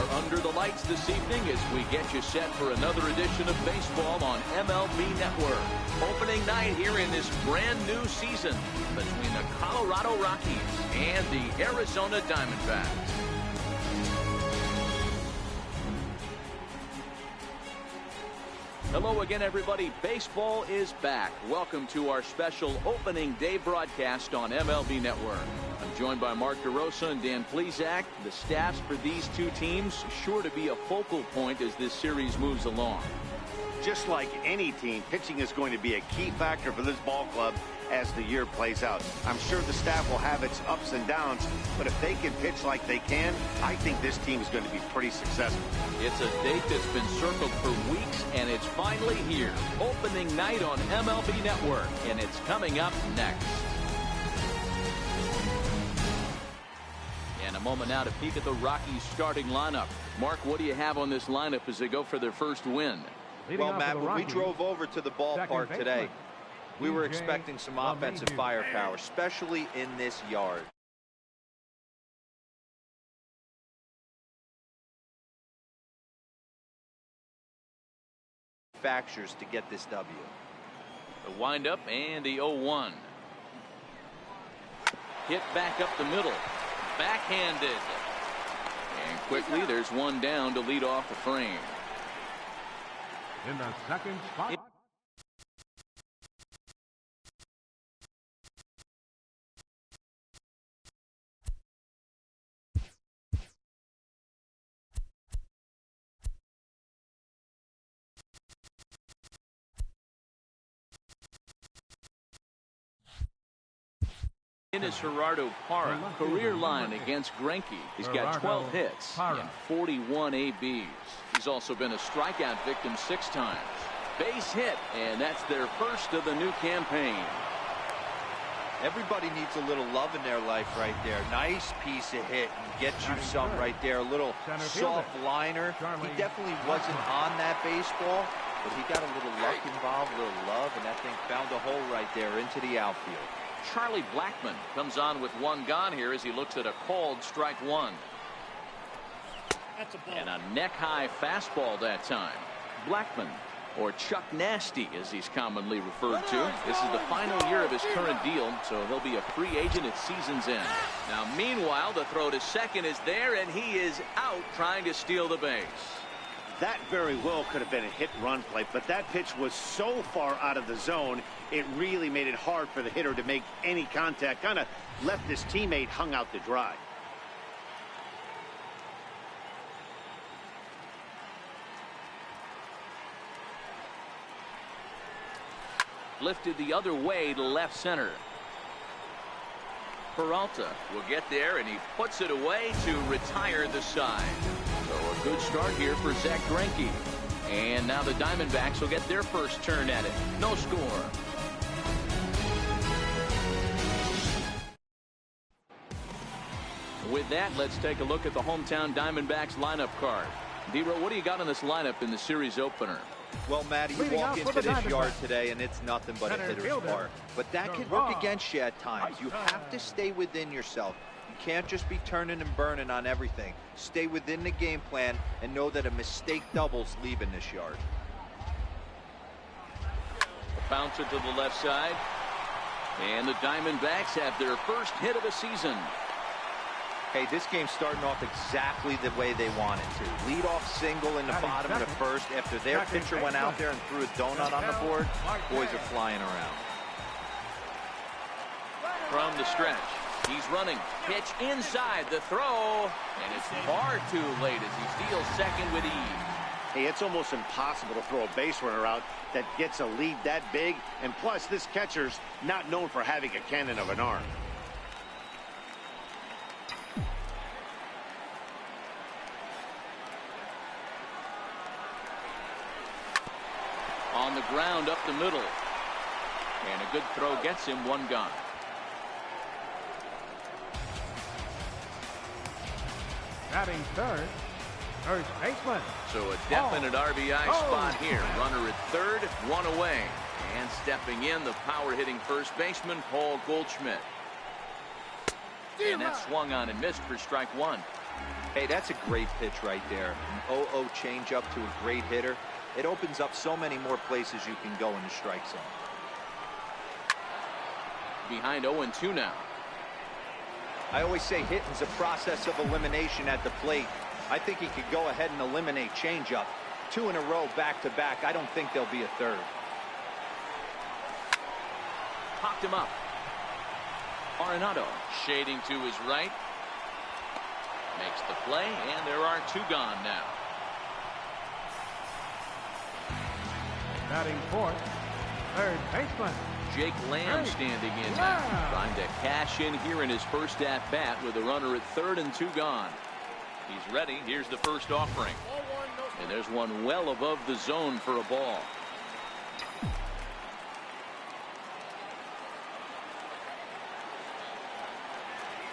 are under the lights this evening as we get you set for another edition of baseball on MLB Network. Opening night here in this brand new season between the Colorado Rockies and the Arizona Diamondbacks. Hello again, everybody. Baseball is back. Welcome to our special opening day broadcast on MLB Network. I'm joined by Mark DeRosa and Dan Plesac. The staffs for these two teams sure to be a focal point as this series moves along. Just like any team, pitching is going to be a key factor for this ball club as the year plays out. I'm sure the staff will have its ups and downs, but if they can pitch like they can, I think this team is going to be pretty successful. It's a date that's been circled for weeks, and it's finally here. Opening night on MLB Network, and it's coming up next. And a moment now to peek at the Rockies starting lineup. Mark, what do you have on this lineup as they go for their first win? Well, Matt, when we drove over to the ballpark today, we were expecting some offensive firepower, especially in this yard. Manufacturers to get this W. The windup and the 0-1. Hit back up the middle. Backhanded. And quickly there's one down to lead off the frame. In the second spot. In is Gerardo Parra, career line against Greinke. He's got 12 hits and 41 ABs. He's also been a strikeout victim 6 times. Base hit, and that's their first of the new campaign. Everybody needs a little love in their life right there. Nice piece of hit and get you some right there. A little soft liner. He definitely wasn't on that baseball, but he got a little luck involved, a little love, and that thing found a hole right there into the outfield. Charlie Blackmon comes on with one gone here as he looks at a called strike one. And a neck-high fastball that time. Blackmon, or Chuck Nasty as he's commonly referred to. This is the final year of his current deal, so he'll be a free agent at season's end. Now meanwhile, the throw to second is there, and he is out trying to steal the base. That very well could have been a hit-run play, but that pitch was so far out of the zone, it really made it hard for the hitter to make any contact. Kind of left his teammate hung out to dry. Lifted the other way to left center. Peralta will get there, and he puts it away to retire the side. So a good start here for Zach Greinke. And now the Diamondbacks will get their first turn at it. No score. With that, let's take a look at the hometown Diamondbacks lineup card. D-Row, what do you got on this lineup in the series opener? Well, Matty, you walk into this yard today and it's nothing but a hitter's park. But that can work against you at times. You have to stay within yourself. You can't just be turning and burning on everything. Stay within the game plan and know that a mistake doubles leaving this yard. A bouncer to the left side. And the Diamondbacks have their first hit of the season. Hey, this game's starting off exactly the way they want it to. Lead off single in the bottom of the first after their pitcher went out there and threw a donut on the board. Boys are flying around. From the stretch, he's running. Pitch inside the throw, and it's far too late as he steals second with ease. Hey, it's almost impossible to throw a base runner out that gets a lead that big, and plus this catcher's not known for having a cannon of an arm. On the ground up the middle. And a good throw gets him one gone. Batting third, first baseman. So a definite RBI spot here. Runner at third, one away. And stepping in, the power-hitting first baseman, Paul Goldschmidt. And that swung on and missed for strike one. Hey, that's a great pitch right there. An 0-0 changeup to a great hitter. It opens up so many more places you can go in the strike zone. Behind 0-2 now. I always say hitting's a process of elimination at the plate. I think he could go ahead and eliminate changeup. 2 in a row back-to-back. I don't think there'll be a third. Popped him up. Arenado shading to his right. Makes the play, and there are 2 gone now. Batting fourth, third baseman Jake Lamb standing in now, trying to cash in here in his first at-bat with a runner at third and 2 gone. He's ready. Here's the first offering. And there's one well above the zone for a ball.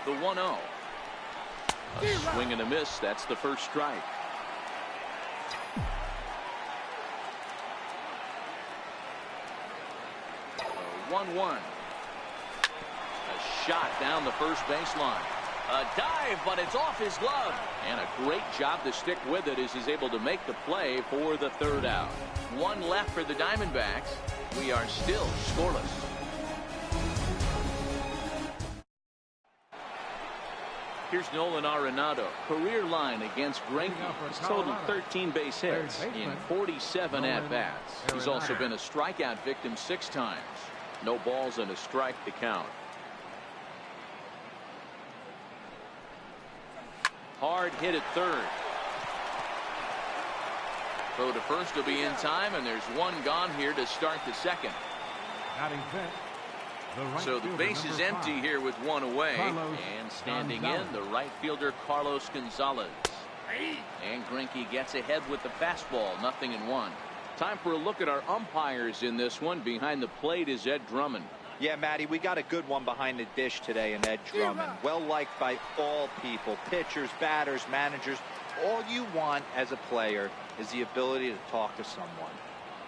The 1-0. A swing and a miss. That's the first strike. The 1-1. A shot down the first baseline. A dive, but it's off his glove. And a great job to stick with it as he's able to make the play for the third out. 1 left for the Diamondbacks. We are still scoreless. Here's Nolan Arenado. Career line against Greinke. He's totaled 13 base hits in 47 at-bats. He's also been a strikeout victim 6 times. No balls and a strike to count. Hard hit at third. Throw to first will be in time, and there's 1 gone here to start the second. So the base is empty here with 1 away. And standing in, the right fielder Carlos Gonzalez. And Greinke gets ahead with the fastball. 0-1. Time for a look at our umpires in this one. Behind the plate is Ed Drummond. Yeah, Matty, we got a good one behind the dish today in Ed Drummond. Well liked by all people, pitchers, batters, managers. All you want as a player is the ability to talk to someone.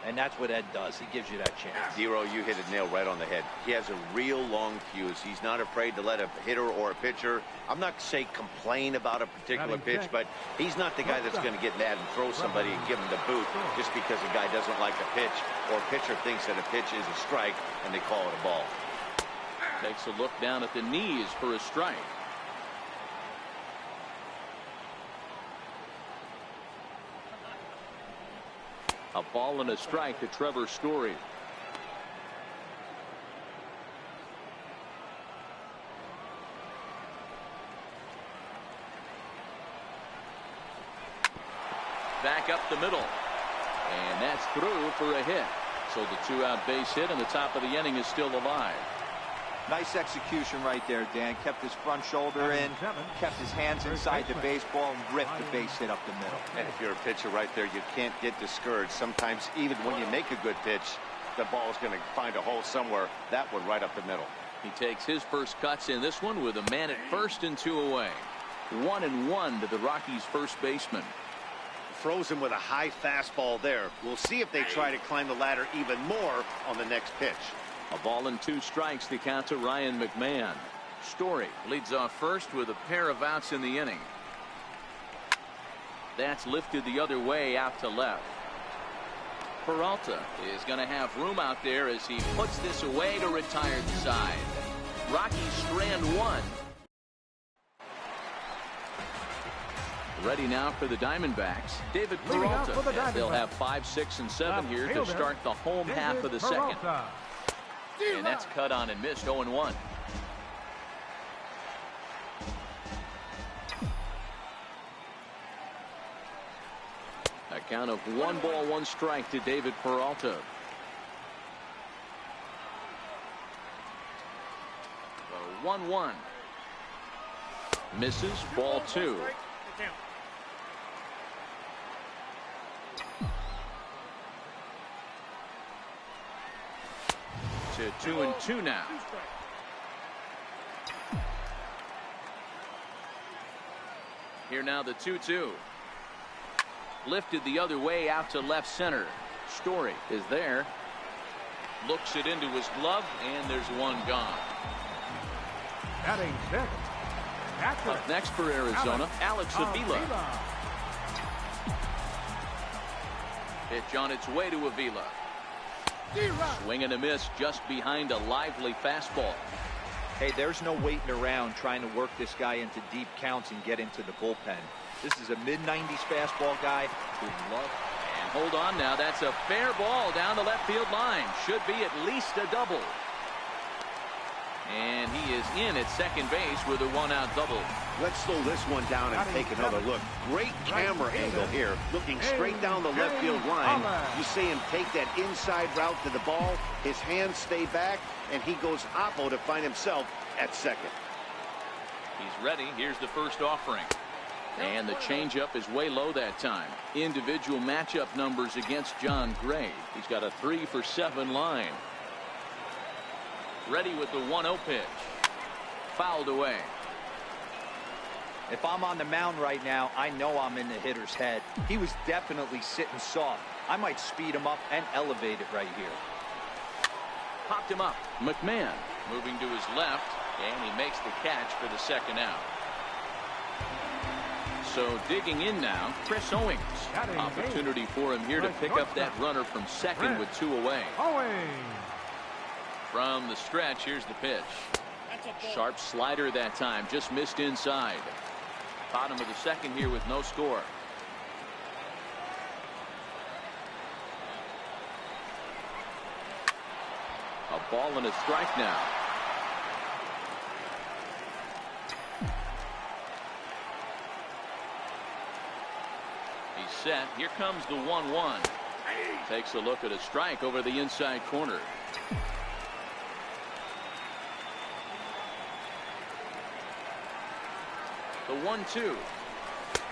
And that's what Ed does. He gives you that chance. Zero, you hit it nail right on the head. He has a real long fuse. He's not afraid to let a hitter or a pitcher, I'm not say complain about a particular pitch, but he's not the guy that's going to get mad and throw somebody and give him the boot just because a guy doesn't like a pitch or a pitcher thinks that a pitch is a strike and they call it a ball. Takes a look down at the knees for a strike. A ball and a strike to Trevor Story. Back up the middle. And that's through for a hit. So the 2-out base hit and the top of the inning is still alive. Nice execution right there, Dan. Kept his front shoulder in, kept his hands inside the baseball, and ripped the base hit up the middle. And if you're a pitcher right there, you can't get discouraged. Sometimes even when you make a good pitch, the ball is going to find a hole somewhere. That one right up the middle. He takes his first cuts in this one with a man at first and 2 away. 1-1 to the Rockies' first baseman. Throws him with a high fastball there. We'll see if they try to climb the ladder even more on the next pitch. A ball and 2 strikes to count to Ryan McMahon. Story leads off first with a pair of outs in the inning. That's lifted the other way out to left. Peralta is going to have room out there as he puts this away to retire the side. Rockies strand 1. Ready now for the Diamondbacks. David Peralta. They'll have 5, 6, and 7 here to start the home half of the second. And that's cut on and missed. 0-1. A count of 1 ball, 1 strike to David Peralta. 1-1. Misses. Ball 2. To 2-2 now. Here now the 2-2. Lifted the other way out to left center. Story is there. Looks it into his glove, and there's 1 gone. Batting 6th, Up next for Arizona, Alex Avila. Pitch on its way to Avila. Swing and a miss just behind a lively fastball. Hey, there's no waiting around trying to work this guy into deep counts and get into the bullpen. This is a mid-90s fastball guy who loves. And hold on now, that's a fair ball down the left field line. Should be at least a double. And he is in at second base with a one-out double. Let's slow this one down and take another look. Great camera angle here. Looking straight down the left field line. You see him take that inside route to the ball. His hands stay back, and he goes oppo to find himself at second. He's ready. Here's the first offering. And the changeup is way low that time. Individual matchup numbers against John Gray. He's got a 3-for-7 line. Ready with the 1-0 pitch. Fouled away. If I'm on the mound right now, I know I'm in the hitter's head. He was definitely sitting soft. I might speed him up and elevate it right here. Popped him up. McMahon moving to his left, and he makes the catch for the second out. So digging in now, Chris Owings. Opportunity for him here to pick up that runner from second with 2 away. From the stretch, here's the pitch. Sharp slider that time, just missed inside. Bottom of the second here with no score. A ball and a strike now. He's set. Here comes the 1-1. Takes a look at a strike over the inside corner. The 1-2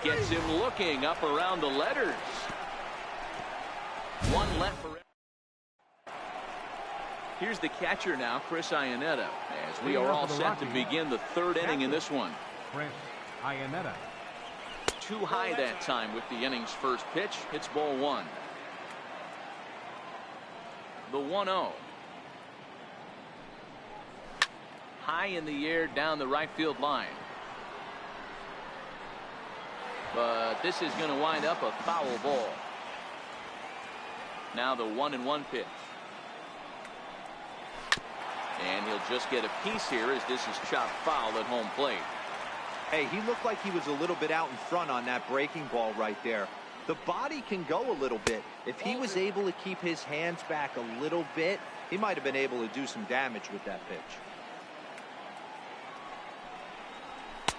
gets him looking up around the letters. One left for. Here's the catcher now, Chris Iannetta, as we are all set to begin the third inning in this one. Chris Iannetta. Too high that time with the inning's first pitch. It's ball 1. The 1-0. High in the air down the right field line. But this is going to wind up a foul ball. Now the 1-1 pitch. And he'll just get a piece here as this is chopped foul at home plate. Hey, he looked like he was a little bit out in front on that breaking ball right there. The body can go a little bit. If he was able to keep his hands back a little bit, he might have been able to do some damage with that pitch.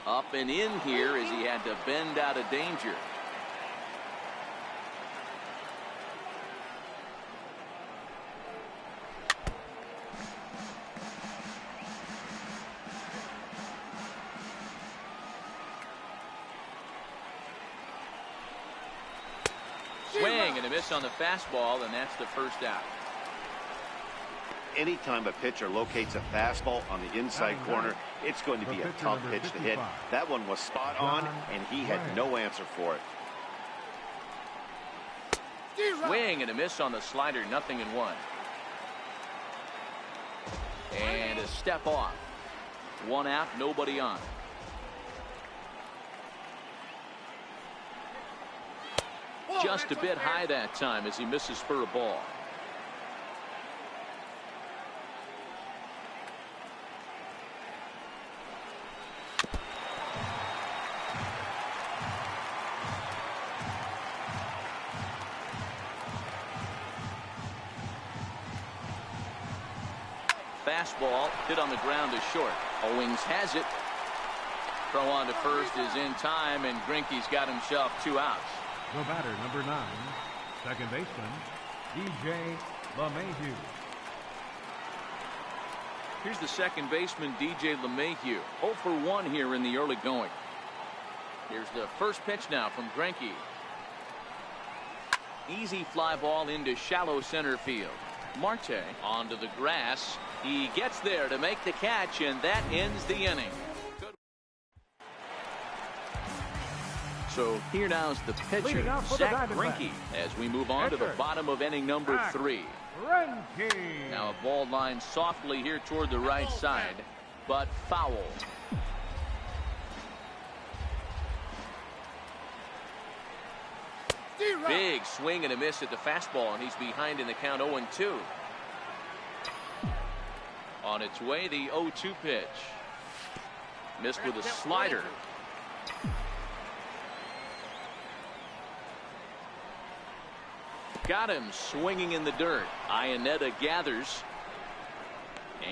Up and in here as he had to bend out of danger. Swing and a miss on the fastball, and that's the first out. Anytime a pitcher locates a fastball on the inside corner, it's going to be a tough pitch to hit. That one was spot on, and he had no answer for it. Swing and a miss on the slider, 0-1. And a step off. 1 out, nobody on. Just a bit high that time as he misses for a ball. Fastball hit on the ground is short. Owings has it. Throw on to first is in time, and Greinke's got himself 2 outs. The batter, number 9, second baseman, DJ LeMahieu. Here's the second baseman, DJ LeMahieu. 0 for 1 here in the early going. Here's the first pitch now from Greinke. Easy fly ball into shallow center field. Marte onto the grass. He gets there to make the catch, and that ends the inning. So here now is the pitcher, Zach Greinke, as we move on to the bottom of inning number 3. Now a ball lined softly here toward the right side, but foul. Big swing and a miss at the fastball, and he's behind in the count 0-2. On its way, the 0-2 pitch. Missed with a slider. Got him swinging in the dirt. Iannetta gathers.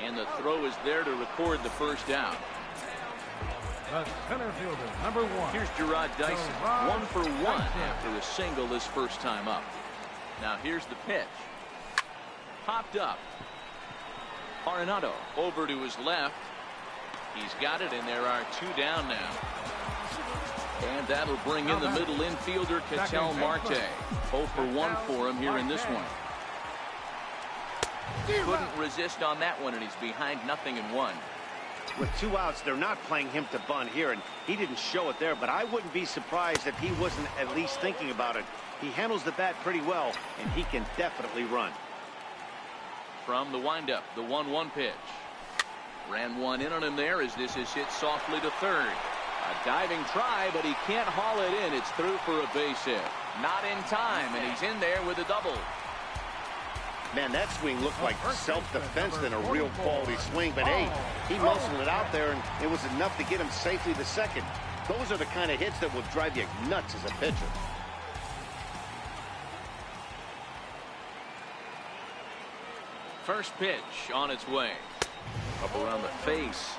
And the throw is there to record the first down. The center fielder, number 1. Here's Gerard Dyson, 1 for 1 after a single his first time up. Now here's the pitch. Popped up. Arenado over to his left. He's got it, and there are 2 down now. And that'll bring in the middle infielder, Ketel Marte. 0 for 1 for him here in this one. Couldn't resist on that one, and he's behind 0-1. With 2 outs, they're not playing him to bunt here, and he didn't show it there, but I wouldn't be surprised if he wasn't at least thinking about it. He handles the bat pretty well, and he can definitely run. From the windup, the 1-1 pitch. Ran one in on him there as this is hit softly to third. A diving try, but he can't haul it in. It's through for a base hit. Not in time, and he's in there with a double. Man, that swing looked like self-defense than a real quality swing. But, hey, he muscled it out there, and it was enough to get him safely to second. Those are the kind of hits that will drive you nuts as a pitcher. First pitch on its way. Up around the face.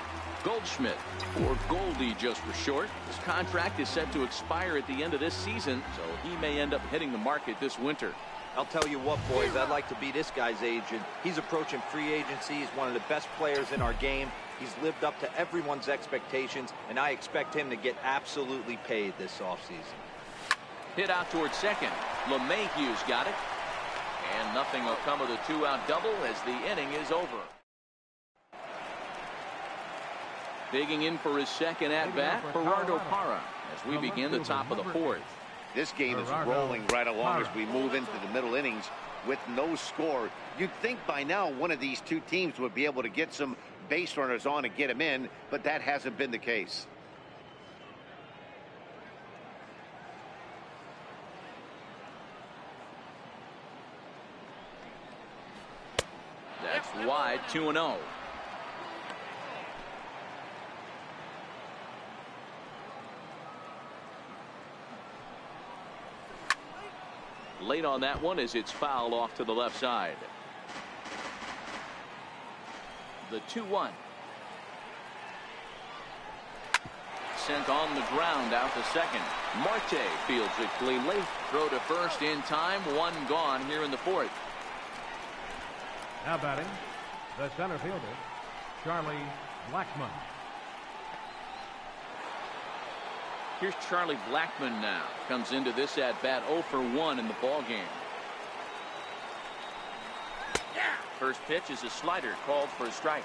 Goldschmidt, or Goldie just for short. His contract is set to expire at the end of this season, so he may end up hitting the market this winter. I'll tell you what, boys, I'd like to be this guy's agent. He's approaching free agency. He's one of the best players in our game. He's lived up to everyone's expectations, and I expect him to get absolutely paid this offseason. Hit out towards second. LeMahieu's got it. And nothing will come of the 2-out double as the inning is over. Digging in for his second at-bat, Gerardo Parra, as we begin the top of the 4th. This game is rolling right along as we move into the middle innings with no score. You'd think by now one of these 2 teams would be able to get some base runners on and get them in, but that hasn't been the case. That's wide, 2-0. Late on that one as it's fouled off to the left side. The 2-1. Sent on the ground out to second. Marte fields it cleanly. Throw to first in time. 1 gone here in the 4th. Now batting, the center fielder, Charlie Blackmon. Here's Charlie Blackmon now. Comes into this at-bat 0 for 1 in the ballgame. First pitch is a slider called for a strike.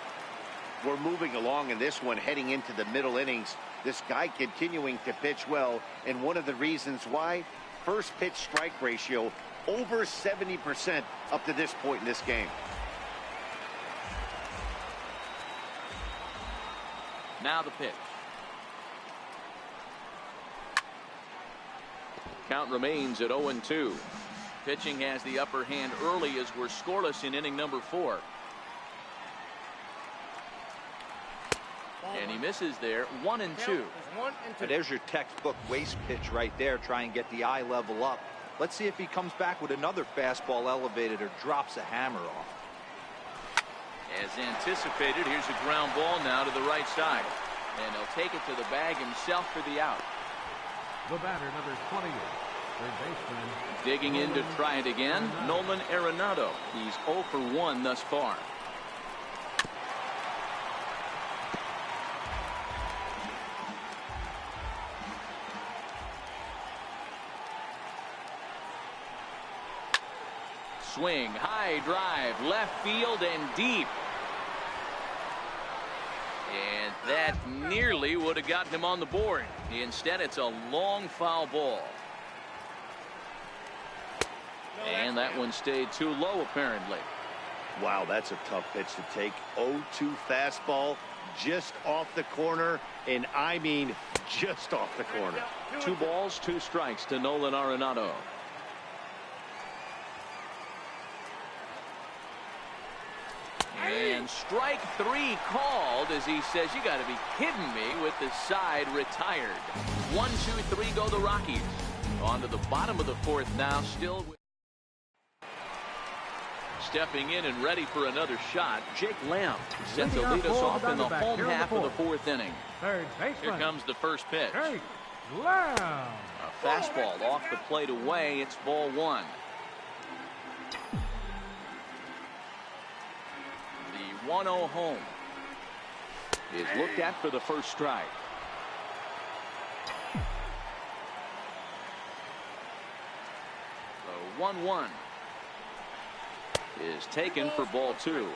We're moving along in this one, heading into the middle innings. This guy continuing to pitch well, and one of the reasons why, first pitch strike ratio over 70% up to this point in this game. Now the pitch. Count remains at 0-2. Pitching has the upper hand early as we're scoreless in inning number 4. And he misses there. 1-2. There's your textbook waste pitch right there. Try and get the eye level up. Let's see if he comes back with another fastball elevated or drops a hammer off. As anticipated, here's a ground ball now to the right side. And he'll take it to the bag himself for the out. The batter, number 28, third baseman. Digging in to try it again, Nolan Arenado. He's 0 for 1 thus far. Swing, high drive, left field and deep. And that nearly would have gotten him on the board. Instead, it's a long foul ball. And that one stayed too low, apparently. Wow, that's a tough pitch to take. 0-2 fastball just off the corner, and I mean just off the corner. 2 balls, 2 strikes to Nolan Arenado. And strike 3 called as he says, you got to be kidding me, with the side retired. 1, 2, 3 go the Rockies. On to the bottom of the 4th now, still stepping in and ready for another shot. Jake Lamb set to lead us off in the home half of the 4th inning. Here comes the first pitch. A fastball off the plate away. It's ball 1. The 1-0 home is looked at for the first strike. The 1-1 is taken for ball 2.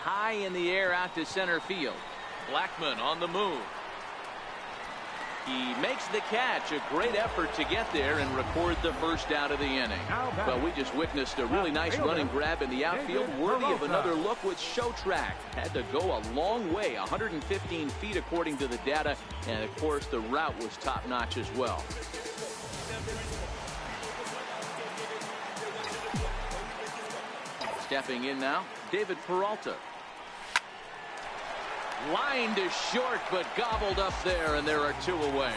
High in the air out to center field. Blackmon on the move. He makes the catch. A great effort to get there and record the first out of the inning. Well, we just witnessed a really nice running grab in the outfield, worthy of another look with Show Track. Had to go a long way, 115 feet according to the data, and of course the route was top-notch as well. Stepping in now, David Peralta. Line to short, but gobbled up there, and there are 2 away.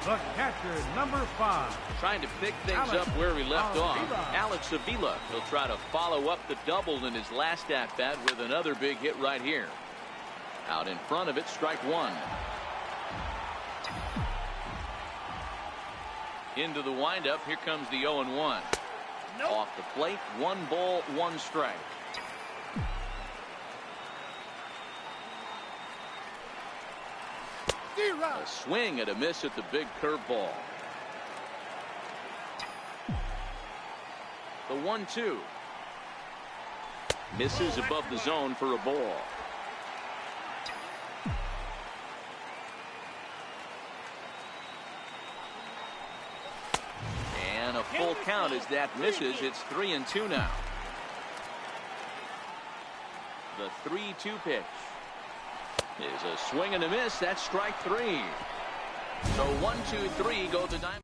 The catcher, number 5. Trying to pick things up where he left off. Alex Avila will try to follow up the double in his last at-bat with another big hit right here. Out in front of it, strike 1. Into the windup, here comes the 0-1. Off the plate, 1 ball, 1 strike. A swing and a miss at the big curveball. The 1-2 misses above the zone for a ball. And a full count as that misses. It's 3-2 now. The 3-2 pitch is a swing and a miss. That's strike 3. So 1, 2, 3 go the Diamondbacks.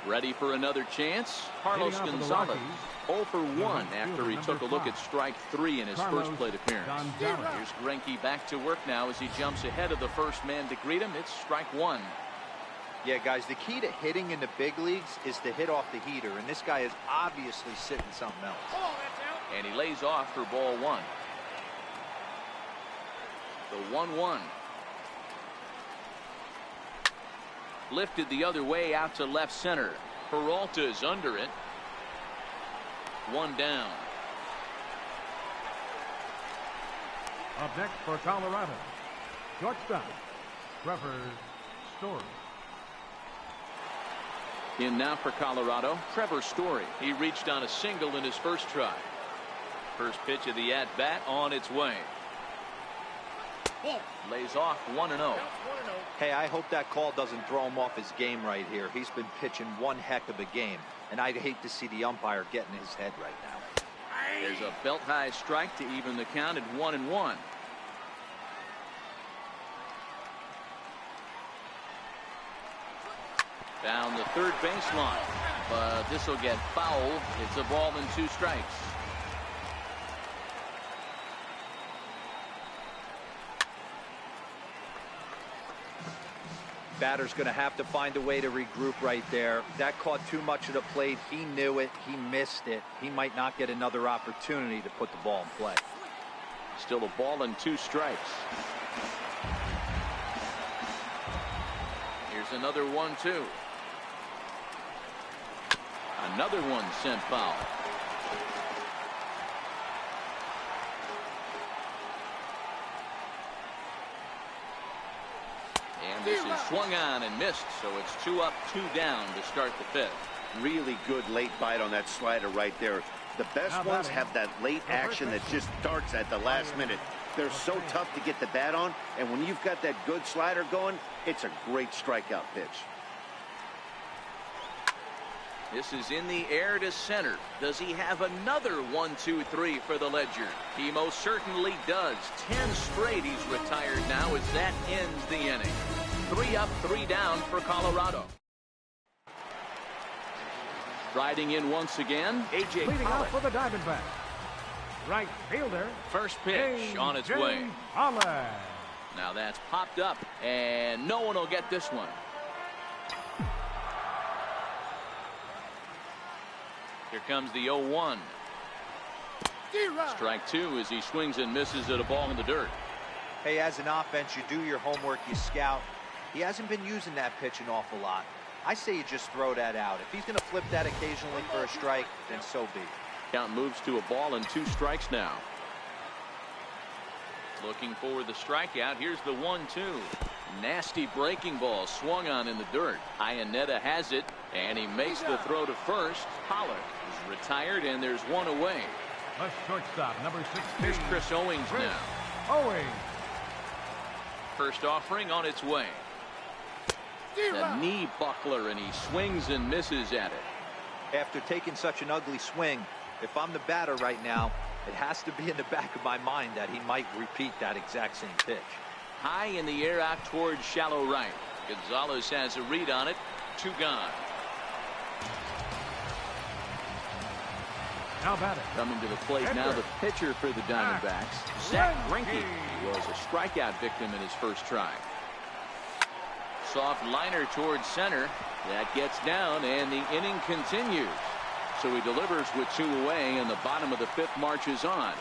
Ready for another chance. Carlos Gonzalez 0 for 1 after he took a look at strike 3 in his first plate appearance. Here's Greinke back to work now as he jumps ahead of the first man to greet him. It's strike 1. Yeah, guys, the key to hitting in the big leagues is to hit off the heater, and this guy is obviously sitting something else. And he lays off for ball 1. The 1-1. Lifted the other way out to left center. Peralta is under it. 1 down. Up next for Colorado, shortstop, Trevor Story. In now for Colorado, Trevor Story. He reached on a single in his first try. First pitch of the at-bat on its way. Lays off 1-0. Hey, I hope that call doesn't throw him off his game right here. He's been pitching one heck of a game, and I'd hate to see the umpire get in his head right now. There's a belt-high strike to even the count at 1-1. Down the third baseline, but this will get fouled. It's a ball and 2 strikes. Batter's going to have to find a way to regroup right there. That caught too much of the plate. He knew it. He missed it. He might not get another opportunity to put the ball in play. Still a ball and 2 strikes. Here's another 1-2. Another one sent foul. And this is swung on and missed, so it's 2 up, 2 down to start the 5th. Really good late bite on that slider right there. The best ones have that late action that just starts at the last minute. They're so tough to get the bat on, and when you've got that good slider going, it's a great strikeout pitch. This is in the air to center. Does he have another 1-2-3 for the Ledger? He most certainly does. 10 straight he's retired now as that ends the inning. 3 up, 3 down for Colorado. Riding in once again, A.J. Leading Pollock. off for the Diamondbacks, right fielder. First pitch on its way. Pollock. Now that's popped up, and no one will get this one. Here comes the 0-1. Strike 2 as he swings and misses at a ball in the dirt. Hey, as an offense, you do your homework, you scout. He hasn't been using that pitch an awful lot. I say you just throw that out. If he's going to flip that occasionally for a strike, then so be it. Count moves to a ball and 2 strikes now. Looking for the strikeout. Here's the 1-2. Nasty breaking ball swung on in the dirt. Iannetta has it, and he makes the throw to first. Pollock is retired, and there's 1 away. A shortstop, number 16. Here's Chris Owings now. Owings. First offering on its way. A knee buckler, and he swings and misses at it. After taking such an ugly swing, if I'm the batter right now, it has to be in the back of my mind that he might repeat that exact same pitch. High in the air out towards shallow right. Gonzalez has a read on it. 2 gone. Now batting. Coming to the plate now, the pitcher for the Diamondbacks, Zach Greinke, was a strikeout victim in his first try. Soft liner towards center. That gets down, and the inning continues. So he delivers with 2 away, and the bottom of the 5th marches on.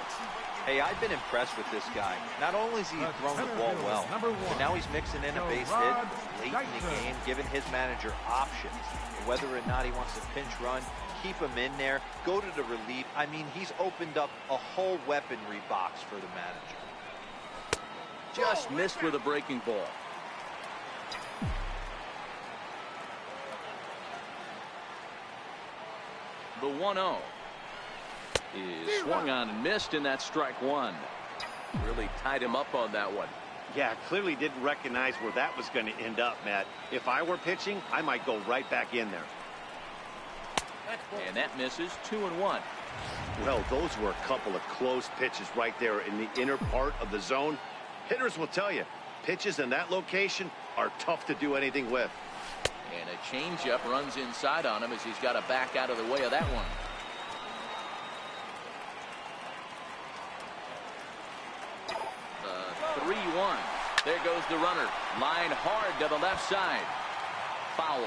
Hey, I've been impressed with this guy. Not only has he thrown the ball well, but now he's mixing in a base hit late in the game, giving his manager options. Whether or not he wants to pinch run, keep him in there, go to the relief. I mean, he's opened up a whole weaponry box for the manager. Just missed with a breaking ball. The 1-0 is swung on and missed, and that's strike 1. Really tied him up on that one. Yeah, clearly didn't recognize where that was going to end up, Matt. If I were pitching, I might go right back in there. And that misses. 2-1. Well, those were a couple of close pitches right there in the inner part of the zone. Hitters will tell you, pitches in that location are tough to do anything with. And a changeup runs inside on him as he's got to back out of the way of that one. The 3-1. There goes the runner. Line hard to the left side. Foul.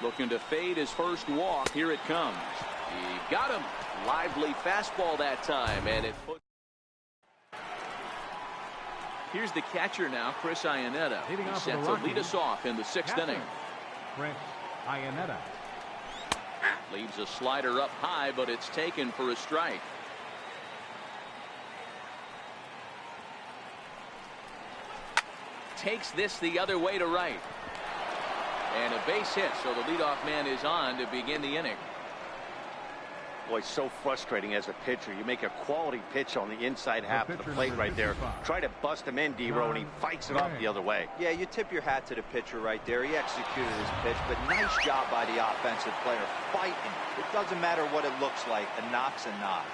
Looking to fade his first walk. Here it comes. He got him. Lively fastball that time, and it put. Here's the catcher now, Chris Iannetta. He set to lead us off in the 6th inning. Chris Iannetta. Leaves a slider up high, but it's taken for a strike. Takes this the other way to right. And a base hit, so the leadoff man is on to begin the inning. Boy, it's so frustrating as a pitcher. You make a quality pitch on the inside half of the plate right there. Try to bust him in, D-Row, and he fights it off the other way. Yeah, you tip your hat to the pitcher right there. He executed his pitch, but nice job by the offensive player fighting. It doesn't matter what it looks like. A knock's a knock.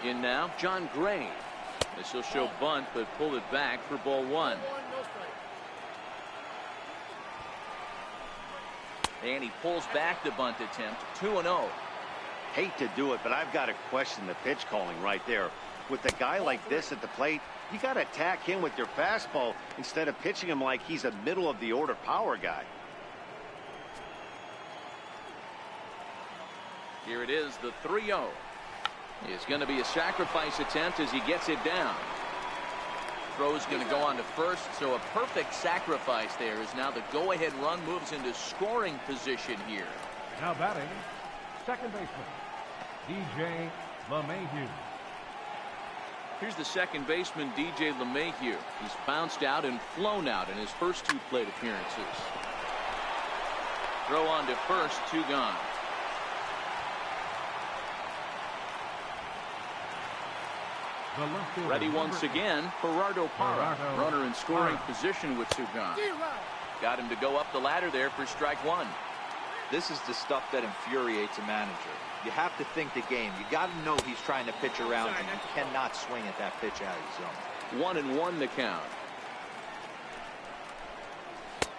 In now, John Gray. This will show bunt, but pull it back for ball 1. And he pulls back the bunt attempt. 2-0. Hate to do it, but I've got to question the pitch calling right there. With a guy like this at the plate, you got to attack him with your fastball instead of pitching him like he's a middle of the order power guy. Here it is, the 3-0. It's going to be a sacrifice attempt as he gets it down. Throw's going to go on to first, so a perfect sacrifice there as now the go-ahead run moves into scoring position here. Now batting, second baseman, DJ LeMahieu. Here's the second baseman, DJ LeMahieu. He's bounced out and flown out in his first 2 plate appearances. Throw on to first, 2 gone. Ready once again, Gerardo Parra. Runner in scoring position with 2 gone. Got him to go up the ladder there for strike 1. This is the stuff that infuriates a manager. You have to think the game. You got to know he's trying to pitch around you. You cannot swing at that pitch out of his zone. 1-1 the count.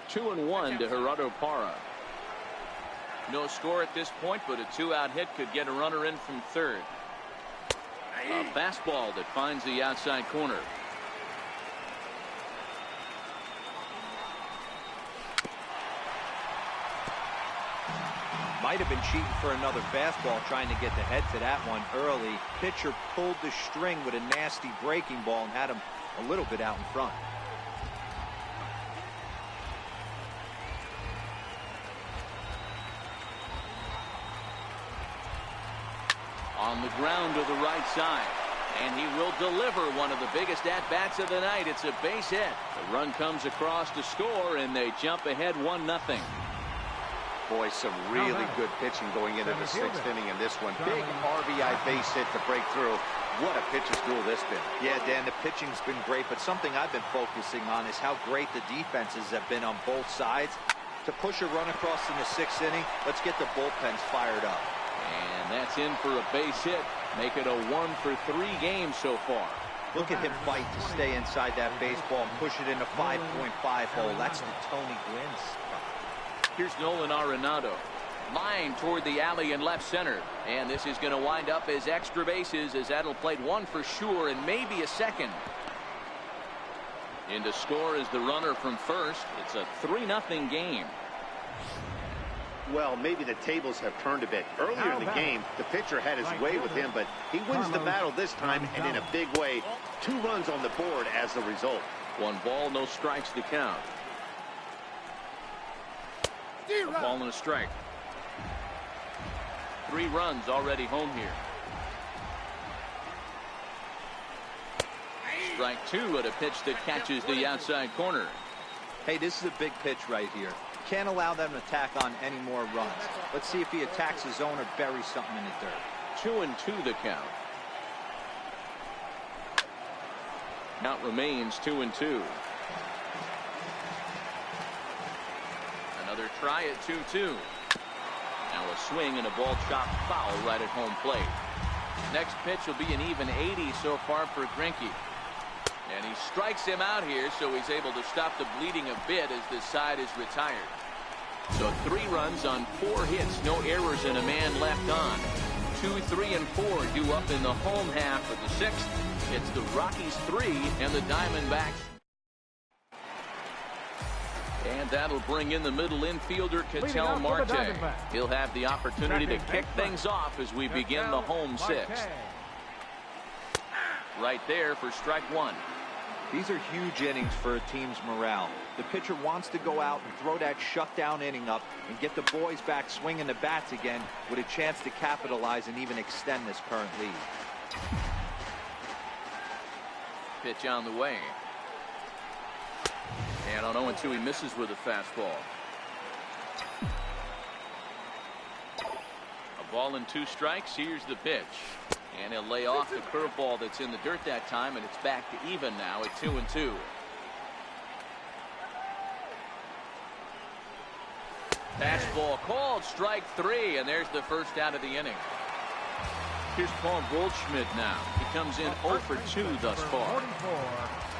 2-1 to Gerardo Parra. No score at this point, but a 2-out hit could get a runner in from third. A fastball that finds the outside corner. Might have been cheating for another fastball, trying to get the head to that one early. Pitcher pulled the string with a nasty breaking ball and had him a little bit out in front. On the ground to the right side, and he will deliver one of the biggest at-bats of the night. It's a base hit. The run comes across to score, and they jump ahead 1-0. Boy, some really good pitching going into the 6th inning in this one. Big RBI base hit to break through. What a pitcher's duel this been. Yeah, Dan, the pitching's been great, but something I've been focusing on is how great the defenses have been on both sides. To push a run across in the 6th inning, let's get the bullpens fired up. And that's in for a base hit. Make it a 1-for-3 game so far. Look at him fight to stay inside that baseball and push it in a 5.5 hole. That's the Tony Gwynn spot. Here's Nolan Arenado. Line toward the alley in left center. And this is going to wind up as extra bases, as that'll play one for sure and maybe a second. In to score is the runner from first. It's a 3-0 game. Well, maybe the tables have turned a bit. Earlier in the game, the pitcher had his way with him, but he wins the battle this time, and in a big way. 2 runs on the board as the result. 1 ball, no strikes to count. A ball and a strike. 3 runs already home here. Strike 2 at a pitch that catches the outside corner. Hey, this is a big pitch right here. Can't allow them to tack on any more runs. Let's see if he attacks his zone or buries something in the dirt. 2-2 the count. Count remains 2-2. Another try at 2-2. Now a swing and a ball chopped foul right at home plate. Next pitch will be an even 80 so far for Greinke. And he strikes him out here, so he's able to stop the bleeding a bit as this side is retired. So 3 runs on 4 hits, no errors, and a man left on. 2, 3, and 4 due up in the home half of the 6th. It's the Rockies 3 and the Diamondbacks. And that'll bring in the middle infielder, Ketel Marte. He'll have the opportunity to kick things off as we begin the home 6th. Right there for strike 1. These are huge innings for a team's morale. The pitcher wants to go out and throw that shutdown inning up and get the boys back swinging the bats again with a chance to capitalize and even extend this current lead. Pitch on the way. And on 0-2 he misses with a fastball. A ball and 2 strikes. Here's the pitch. And he'll lay off the curveball that's in the dirt that time, and it's back to even now at 2-2. Fastball called, strike 3, and there's the first out of the inning. Here's Paul Goldschmidt now. He comes in 0 for 2 thus far.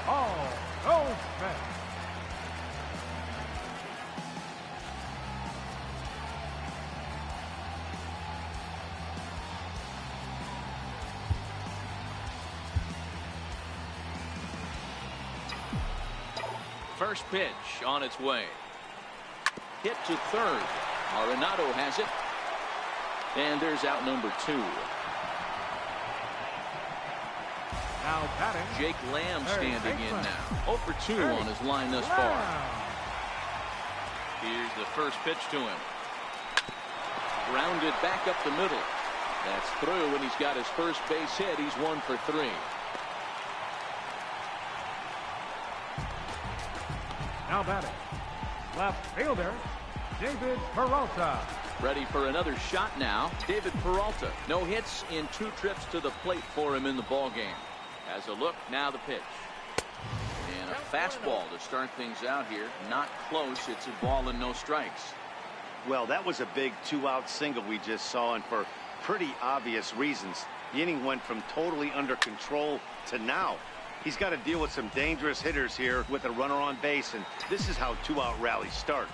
Paul Goldschmidt. First pitch on its way. Hit to third. Arenado has it. And there's out number 2. Now batting, Jake Lamb standing in now. 0 for 2 on his line thus far. Here's the first pitch to him. Grounded back up the middle. That's through, and he's got his first base hit. He's 1 for 3. Now batting, left fielder, David Peralta. Ready for another shot now. David Peralta. No hits in 2 trips to the plate for him in the ball game. Has a look, now the pitch. And a fastball to start things out here. Not close. It's a ball and no strikes. Well, that was a big 2-out single we just saw, and for pretty obvious reasons. The inning went from totally under control to now. He's got to deal with some dangerous hitters here with a runner on base, and this is how 2-out rallies start.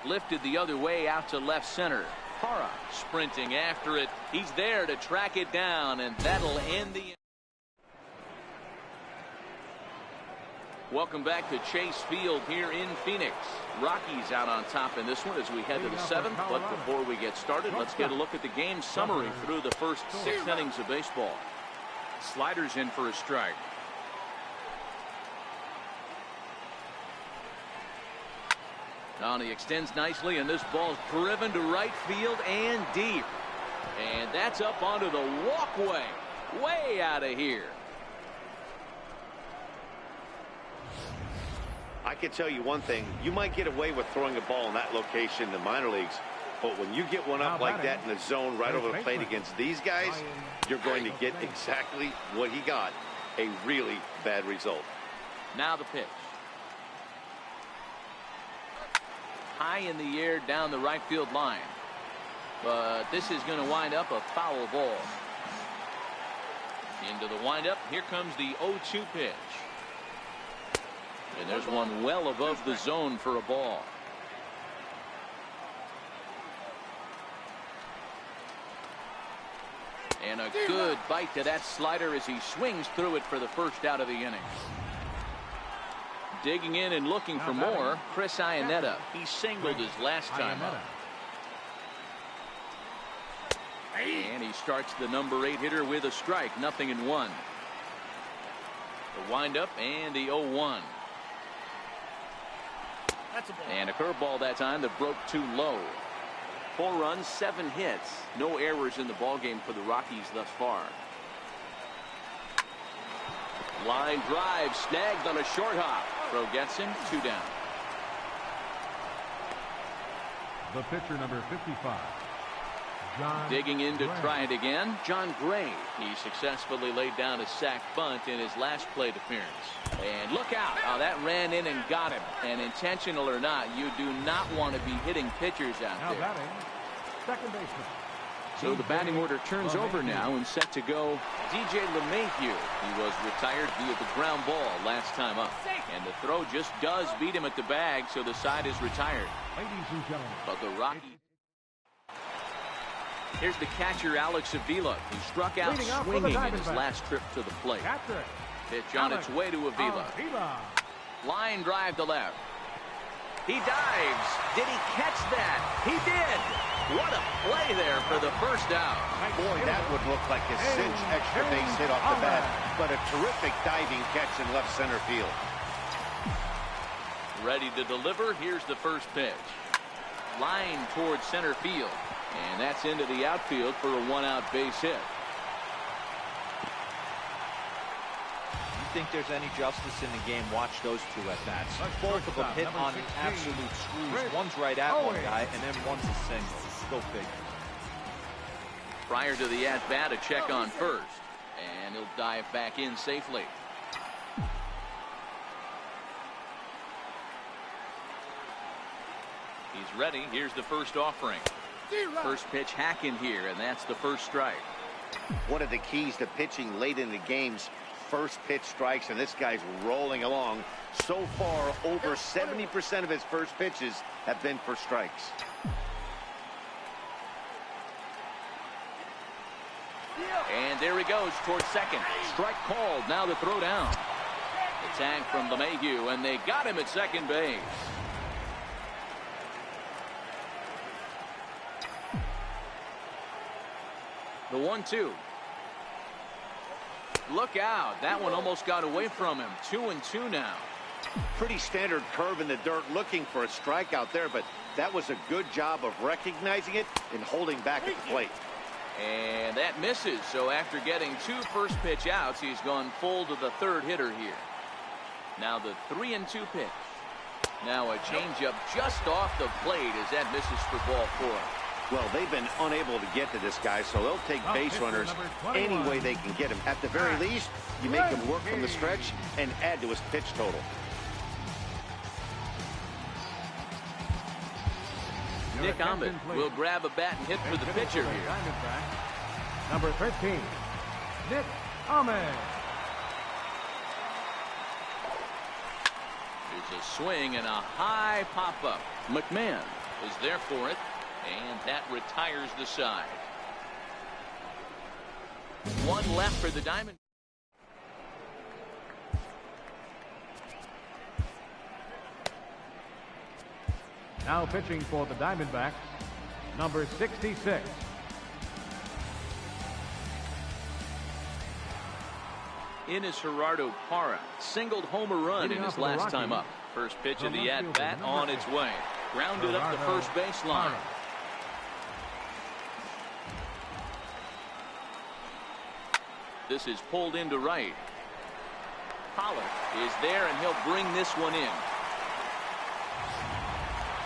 Lifted the other way out to left center. Parra sprinting after it. He's there to track it down, and that'll end the. Welcome back to Chase Field here in Phoenix. Rockies out on top in this one as we head to the 7th. But before we get started, let's get a look at the game summary through the first 6 innings of baseball. Sliders in for a strike. Now he extends nicely, and this ball's driven to right field and deep. And that's up onto the walkway. Way out of here. I can tell you one thing. You might get away with throwing a ball in that location in the minor leagues, but when you get one up like that in the zone right over the plate against these guys, you're going to get exactly what he got, a really bad result. Now the pitch. High in the air down the right field line. But this is going to wind up a foul ball. Into the windup. Here comes the 0-2 pitch. And there's one well above the zone for a ball. And a good bite to that slider as he swings through it for the first out of the inning. Digging in and looking for more, Chris Iannetta. He singled his last time up. And he starts the number 8 hitter with a strike, 0-1. The windup and the 0-1. And a curveball that time that broke too low. 4 runs, 7 hits. No errors in the ballgame for the Rockies thus far. Line drive snagged on a short hop. Throw gets him, 2 down. The pitcher, number 55. John Digging in to Gray. try it again, John Gray. He successfully laid down a sac bunt in his last plate appearance. And look out. Oh, that ran in and got him. And intentional or not, you do not want to be hitting pitchers out Now there. batting, second baseman. So the batting order turns over now and set to go DJ LeMahieu. He was retired via the ground ball last time up. And the throw just does beat him at the bag, so the side is retired. Ladies and gentlemen. But the Rockies. Here's the catcher, Alex Avila, who struck out swinging in his last trip to the plate. Pitch on its way to Avila. Line drive to left. He dives. Did he catch that? He did. What a play there for the first out. Boy, that would look like a cinch extra base hit off the bat, but a terrific diving catch in left center field. Ready to deliver. Here's the first pitch. Line towards center field. And that's into the outfield for a 1-out base hit. You think there's any justice in the game? Watch those 2 at-bats. Both of them hit on the absolute screws. One's right at one guy, and then one's a single. Go figure. Prior to the at-bat, a check on first. And he'll dive back in safely. He's ready. Here's the first offering. First pitch hack in here, and that's the first strike. One of the keys to pitching late in the game's first pitch strikes, and this guy's rolling along. So far, over 70% of his first pitches have been for strikes. And there he goes towards second. Strike called. Now the throw down. The tag from LeMahieu, and they got him at second base. The 1-2. Look out. That one almost got away from him. 2-2 now. Pretty standard curve in the dirt, looking for a strikeout there, but that was a good job of recognizing it and holding back at the plate. And that misses. So after getting 2 first pitch outs, he's gone full to the third hitter here. Now the 3-2 pitch. Now a changeup just off the plate as that misses for ball 4. Well, they've been unable to get to this guy, so they'll take base runners any way they can get him. At the very least, you make him work from the stretch and add to his pitch total. Nick Ahmed will grab a bat and hit for the pitcher here. Number 13, Nick Ahmed. There's a swing and a high pop-up. McMahon is there for it, and that retires the side. One left for the Diamond. Now pitching for the Diamondbacks, number 66. In is Gerardo Parra. Singled home a run in his last time up. First pitch of the at-bat on its way. Grounded up the first baseline. This is pulled into right. Pollard is there, and he'll bring this one in.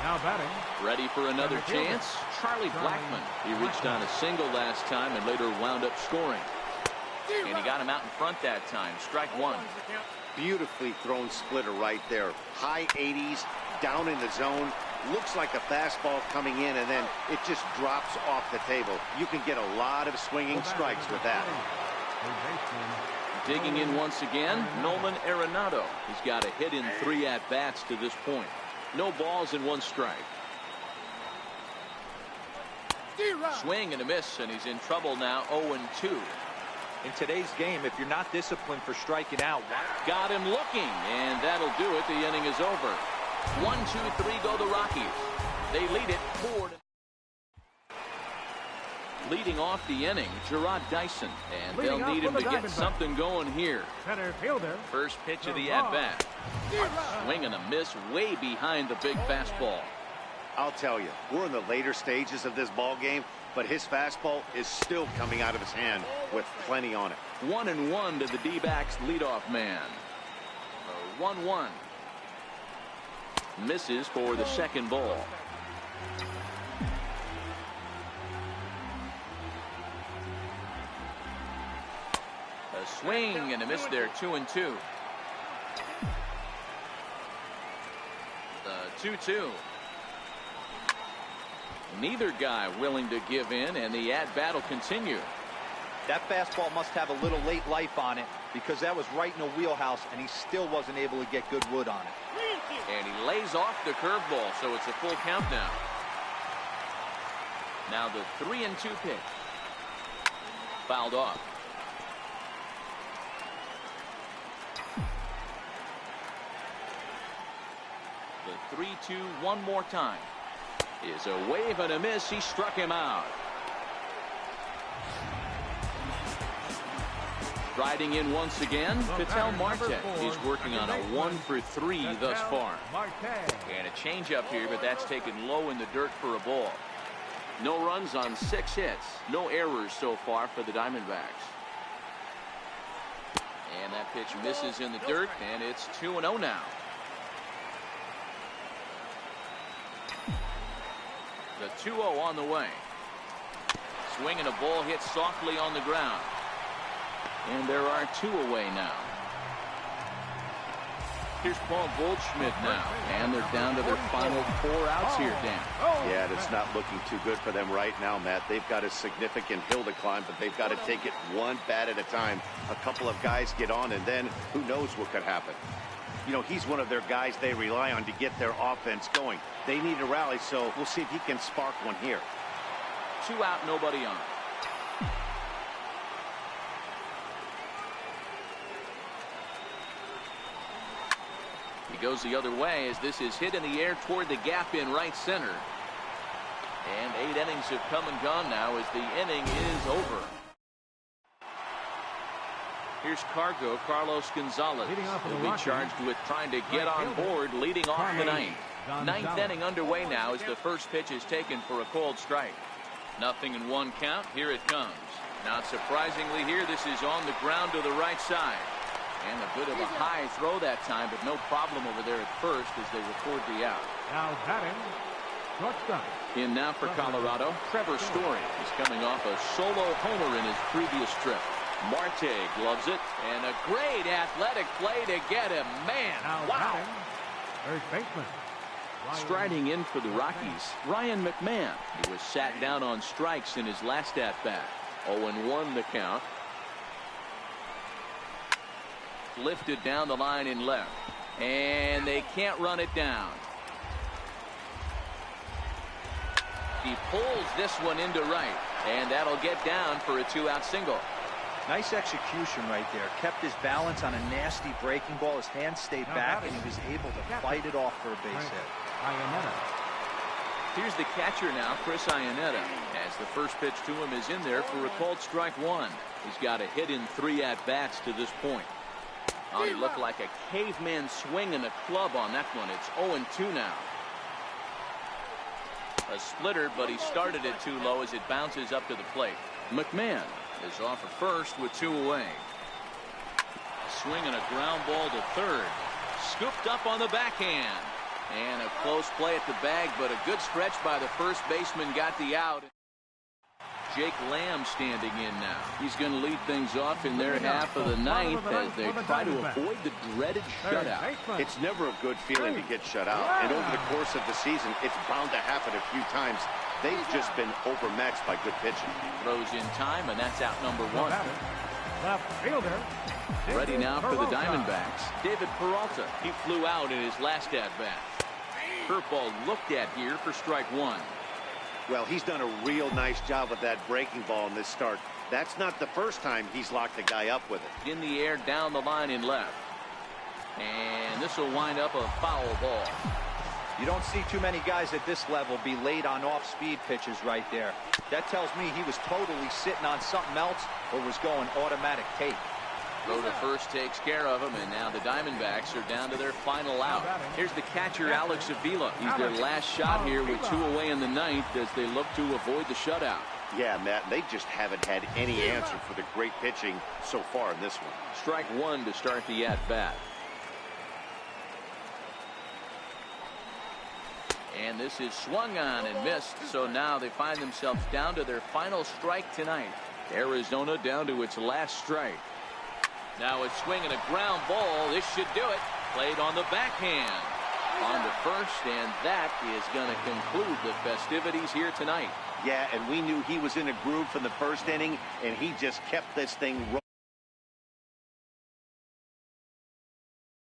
Now batting. Ready for another chance. Charlie Blackmon. He reached on a single last time and later wound up scoring. And he got him out in front that time. Strike one. Beautifully thrown splitter right there. High 80s, down in the zone. Looks like a fastball coming in, and then it just drops off the table. You can get a lot of swinging strikes with that. Digging in once again, Nolan Arenado. He's got a hit in 3 at-bats to this point. No balls and 1 strike. Swing and a miss, and he's in trouble now. 0-2. In today's game, if you're not disciplined for striking out. Got him looking, and that'll do it. The inning is over. 1, 2, 3 go the Rockies. They lead it 4. Leading off the inning, Gerard Dyson, and they'll need him to get something going here. Center fielder. First pitch of the at-bat. Swing and a miss way behind the big fastball. I'll tell you, we're in the later stages of this ball game, but his fastball is still coming out of his hand with plenty on it. 1-1 to the D-backs leadoff man. 1-1. Misses for the second ball. A swing and a miss there. 2-2. The 2-2. Neither guy willing to give in, and the at-bat will continue. That fastball must have a little late life on it, because that was right in the wheelhouse, and he still wasn't able to get good wood on it. And he lays off the curveball, so it's a full count now. Now the 3-2 pitch. Fouled off. The 3-2 one more time. Is a wave and a miss. He struck him out. Riding in once again, Ketel Marte. He's working on a 1-for-3 thus far. And a changeup here, but that's taken low in the dirt for a ball. No runs on 6 hits. No errors so far for the Diamondbacks. And that pitch misses in the dirt, and it's 2-0 now. The 2-0 on the way. Swing and a ball hit softly on the ground. And there are 2 away now. Here's Paul Goldschmidt now. And they're down to their final 4 outs here, Dan. Yeah, it's not looking too good for them right now, Matt. They've got a significant hill to climb, but they've got to take it one bat at a time. A couple of guys get on, and then who knows what could happen. You know, he's one of their guys they rely on to get their offense going. They need a rally, so we'll see if he can spark one here. 2 out, nobody on. He goes the other way as this is hit in the air toward the gap in right center. And 8 innings have come and gone now as the inning is over. Here's Carlos Gonzalez. He'll be charged with trying to get on board leading off the ninth. 9th inning underway now as the first pitch is taken for a called strike. 0-1 count. Here it comes. Not surprisingly here, this is on the ground to the right side. And a bit of a high throw that time, but no problem over there at first as they record the out. Now batting, Shortstop. In now for Colorado, Trevor Story is coming off a solo homer in his previous trip. Marte gloves it, and a great athletic play to get him. Man, Now wow. batting, third baseman. Striding in for the Rockies, Ryan McMahon. He was sat down on strikes in his last at-bat. 0-1 the count. Lifted down the line in left, and they can't run it down. He pulls this one into right, and that'll get down for a 2-out single. Nice execution right there. Kept his balance on a nasty breaking ball. His hands stayed back, and he was able to fight it off for a base hit. Iannetta. Here's the catcher now, Chris Iannetta, as the first pitch to him is in there for a called strike one. He's got a hit in 3 at-bats to this point. Oh, he looked like a caveman swinging a club on that one. It's 0-2 now. A splitter, but he started it too low as it bounces up to the plate. McMahon is off at first with 2 away. Swinging a ground ball to third. Scooped up on the backhand. And a close play at the bag, but a good stretch by the first baseman got the out. Jake Lamb standing in now. He's going to lead things off in their half of the ninth as they try to avoid the dreaded shutout. It's never a good feeling to get shut out. And over the course of the season, it's bound to happen a few times. They've just been overmatched by good pitching. Throws in time, and that's out number 1. Left fielder. Ready now for the Diamondbacks. David Peralta. He flew out in his last at-bat. Curveball looked at here for strike 1. Well, he's done a real nice job with that breaking ball in this start. That's not the first time he's locked a guy up with it. In the air, down the line in left. And this will wind up a foul ball. You don't see too many guys at this level be late on off-speed pitches right there. That tells me he was totally sitting on something else or was going automatic take. Throw to first takes care of him, and now the Diamondbacks are down to their final out. Here's the catcher, Alex Avila. He's their last shot here with 2 away in the ninth as they look to avoid the shutout. Yeah, Matt, they just haven't had any answer for the great pitching so far in this one. Strike 1 to start the at-bat. And this is swung on and missed, so now they find themselves down to their final strike tonight. Arizona down to its last strike. Now it's swinging a ground ball. This should do it. Played on the backhand. On to first, and that is going to conclude the festivities here tonight. Yeah, and we knew he was in a groove from the first inning, and he just kept this thing rolling.